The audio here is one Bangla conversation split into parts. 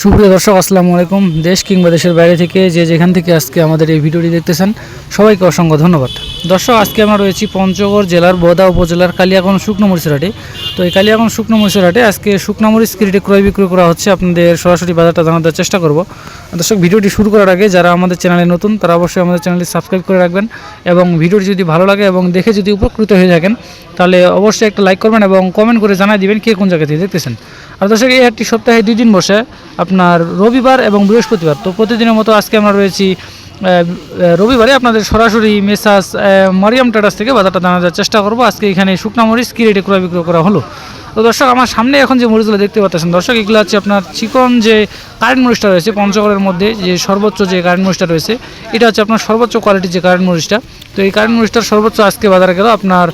সুপ্রিয় দর্শক, আসসালামু আলাইকুম। দেশ কিংবা দেশের বাইরে থেকে যে যেখান থেকে আজকে আমাদের এই ভিডিওটি দেখতেছেন সবাইকে অসংখ্য ধন্যবাদ। দর্শক, আজকে আমরা রয়েছি পঞ্চগড় জেলার বোদা উপজেলার কালিয়াগঞ্জ শুকনো মরিচের হাটে। তো এই কালিয়াগঞ্জ শুকনো মরিচের হাটে আজকে শুকনো মরিচ কিরিটে ক্রয় বিক্রয় করা হচ্ছে। আপনাদের সরাসরি বাজারটা জানার চেষ্টা করব। দর্শক, ভিডিওটি শুরু করার আগে যারা আমাদের চ্যানেলে নতুন তারা অবশ্যই আমাদের চ্যানেলটি সাবস্ক্রাইব করে রাখবেন এবং ভিডিওটি যদি ভালো লাগে এবং দেখে যদি উপকৃত হয়ে থাকেন তাহলে অবশ্যই একটা লাইক করবেন এবং কমেন্ট করে জানিয়ে দিবেন কে কোন জায়গা থেকে দেখতেছেন। আর দর্শক, এই হাটটি সপ্তাহে 2 দিন বসে, আপনার রবিবার এবং বৃহস্পতিবার। তো প্রতিদিনের মতো আজকে আমরা রয়েছি রবিবারে আপনাদের সরাসরি মেসাজ মারিয়াম ট্রেডার্স থেকে বাজারটা জানার চেষ্টা করব। আজকে এখানে শুকনা মরিচ কি রেটে ক্রয় বিক্রয় করা হলো। তো দর্শক, আমার সামনে এখন যে মরিচগুলো দেখতে পাচ্ছেন দর্শক, এগুলো হচ্ছে আপনার চিকন যে কারেন্ট মরিচটা রয়েছে পঞ্চগড়ের মধ্যে যে সর্বোচ্চ যে কারেন্ট মরিচটা রয়েছে, এটা হচ্ছে আপনার সর্বোচ্চ কোয়ালিটির যে কারেন্ট মরিচটা। তো এই কারেন্ট মরিচটার সর্বোচ্চ আজকে বাজারে গেল আপনার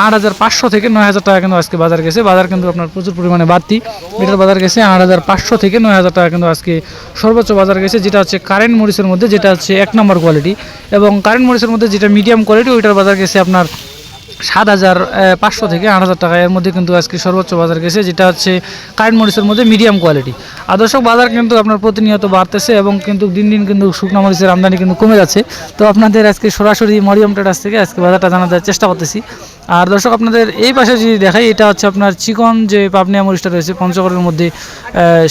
8,500 থেকে 9,000 টাকা কিন্তু আজকে বাজার গেছে। বাজার কিন্তু আপনার প্রচুর পরিমাণে বাড়তি। এটার বাজার গেছে 8,500 থেকে 9,000 টাকা কিন্তু আজকে সর্বোচ্চ বাজার গেছে, যেটা হচ্ছে কারেন্ট মরিচের মধ্যে, যেটা হচ্ছে 1 নম্বর কোয়ালিটি। এবং কারেন্ট মরিচের মধ্যে যেটা মিডিয়াম কোয়ালিটি, ওইটার বাজার গেছে আপনার 7,500 থেকে 8,000 টাকা এর মধ্যে কিন্তু আজকে সর্বোচ্চ বাজার গেছে, যেটা হচ্ছে কারেন্ট মরিচের মধ্যে মিডিয়াম কোয়ালিটি। আদর্শক বাজার কিন্তু আপনার প্রতিনিয়ত বাড়তেছে এবং কিন্তু দিন দিন কিন্তু শুকনো মরিচের আমদানি কিন্তু কমে যাচ্ছে। তো আপনাদের আজকে সরাসরি মারিয়াম ট্রেডার্স থেকে আজকে বাজারটা জানার চেষ্টা করতেছি। আর দর্শক, আপনাদের এই পাশে যদি দেখাই, এটা হচ্ছে আপনার চিকন যে পাবনিয়া মরিচটা রয়েছে পঞ্চগড়ের মধ্যে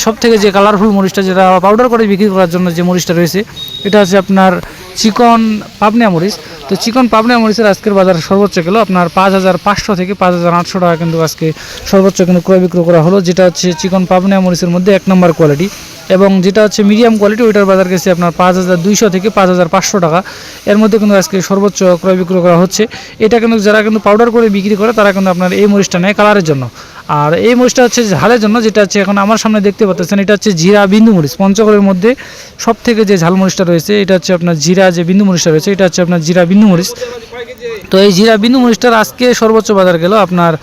সব থেকে যে কালারফুল মরিচটা, যেটা পাউডার করে বিক্রি করার জন্য যে মরিচটা রয়েছে, এটা হচ্ছে আপনার চিকন পাবনিয়া মরিচ। তো চিকন পাবনিয়া মরিচের আজকের বাজার সর্বোচ্চ গেল আপনার 5,500 থেকে 5,800 টাকা কিন্তু আজকে সর্বোচ্চ কিন্তু ক্রয় বিক্রয় করা হলো, যেটা হচ্ছে চিকন পাবনিয়া মরিচের মধ্যে 1 নম্বর কোয়ালিটি। এবং যেটা হচ্ছে মিডিয়াম কোয়ালিটি, ওইটার বাজার গেছে আপনার 5,200 থেকে 5,500 টাকা এর মধ্যে কিন্তু আজকে সর্বোচ্চ ক্রয় বিক্রয় করা হচ্ছে। এটা কিন্তু যারা কিন্তু পাউডার করে বিক্রি করে তারা কিন্তু আপনার এই মরিচটা নেয় কালারের জন্য। আর এই মরিচটা হচ্ছে ঝালের জন্য, যেটা হচ্ছে এখন আমার সামনে দেখতে পাচ্ছেন, এটা হচ্ছে জিরা বিন্দু মরিচ। পঞ্চগড়ের মধ্যে সব থেকে যে ঝাল মরিচটা রয়েছে, এটা হচ্ছে আপনার জিরা যে বিন্দু মরিচটা রয়েছে, এটা হচ্ছে আপনার জিরা বিন্দু মরিচ। তো এই জিরা বিন্দু মরিচটার আজকে সর্বোচ্চ বাজার গেল আপনার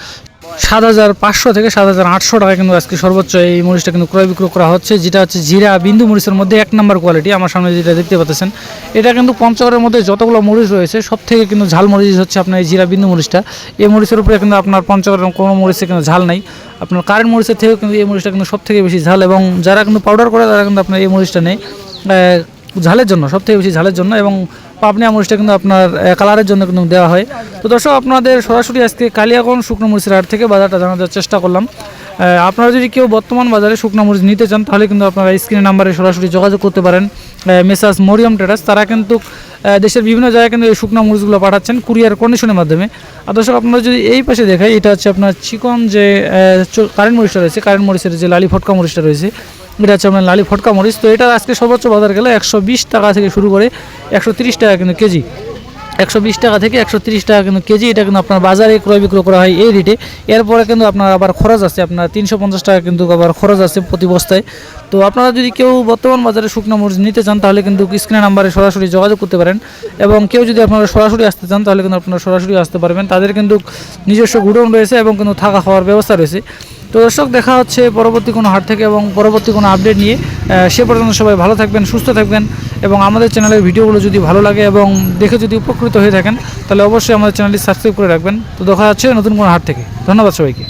7,500 থেকে 7,800 টাকা কিন্তু আজকে সর্বোচ্চ এই মরিচটা কিন্তু ক্রয় বিক্রয় করা হচ্ছে, যেটা হচ্ছে জিরা বিন্দু মরিচের মধ্যে 1 নম্বর কোয়ালিটি। আমার সামনে যেটা দেখতে পাচ্ছেন, এটা কিন্তু পঞ্চগড়ের মধ্যে যতগুলো মরিচ রয়েছে সব থেকে কিন্তু ঝাল মরিচ হচ্ছে আপনার এই জিরা বিন্দু মরিচটা। এই মরিচের উপরে কিন্তু আপনার পঞ্চগড়ের কোনো মরিচে কিন্তু ঝাল নাই। আপনার কারেন্ট মরিচের থেকেও কিন্তু এই মরিচটা কিন্তু সব থেকে বেশি ঝাল, এবং যারা কিন্তু পাউডার করে তারা কিন্তু আপনার এই মরিচটা নেই ঝালের জন্য, সব থেকে বেশি ঝালের জন্য। এবং পাবনিয়া মরিচটা কিন্তু আপনার কালারের জন্য কিন্তু দেওয়া হয়। তো দর্শক, আপনাদের সরাসরি আজকে কালিয়াগঞ্জ শুকনো মরিচের হাট থেকে বাজারটা জানার চেষ্টা করলাম। আপনারা যদি কেউ বর্তমান বাজারে শুকনো মরিচ নিতে চান তাহলে কিন্তু আপনারা স্ক্রিনের নাম্বারে সরাসরি যোগাযোগ করতে পারেন। মেসাজ মরিয়াম ট্রেডার্স তারা কিন্তু দেশের বিভিন্ন জায়গায় কিন্তু এই শুকনো মরিচগুলো পাঠাচ্ছেন কুরিয়ার কন্ডিশনের মাধ্যমে। আর দর্শক, আপনারা যদি এই পাশে দেখাই, এটা হচ্ছে আপনার চিকন যে কারেন্ট মরিচটা রয়েছে, কারেন্ট মরিচের যে লালি ফটকা মরিচটা রয়েছে, এটা হচ্ছে আপনার লালি ফটকা মরিচ। তো এটা আজকে সর্বোচ্চ বাজার গেলে 120 টাকা থেকে শুরু করে 130 টাকা কিন্তু কেজি। 120 টাকা থেকে 130 টাকা কিন্তু কেজি, এটা কিন্তু আপনার বাজারে ক্রয় বিক্রয় করা হয় এই রেটে। এরপরে কিন্তু আপনার আবার খরচ আছে, আপনার 350 টাকা কিন্তু আবার খরচ আছে প্রতি বস্তায়। তো আপনারা যদি কেউ বর্তমান বাজারে শুকনো মরিচ নিতে চান তাহলে কিন্তু স্ক্রিনের নাম্বারে সরাসরি যোগাযোগ করতে পারেন। এবং কেউ যদি আপনারা সরাসরি আসতে চান তাহলে কিন্তু আপনারা সরাসরি আসতে পারবেন। তাদের কিন্তু নিজস্ব গুডাউন রয়েছে এবং কিন্তু থাকা খাওয়ার ব্যবস্থা রয়েছে। তো দর্শক, দেখা হচ্ছে পরবর্তী কোনো হাট থেকে এবং পরবর্তী কোনো আপডেট নিয়ে। সে পর্যন্ত সবাই ভালো থাকবেন, সুস্থ থাকবেন। এবং আমাদের চ্যানেলের ভিডিওগুলো যদি ভালো লাগে এবং দেখে যদি উপকৃত হয়ে থাকেন তাহলে অবশ্যই আমাদের চ্যানেলটি সাবস্ক্রাইব করে রাখবেন। তো দেখা হচ্ছে নতুন কোনো হাট থেকে। ধন্যবাদ সবাইকে।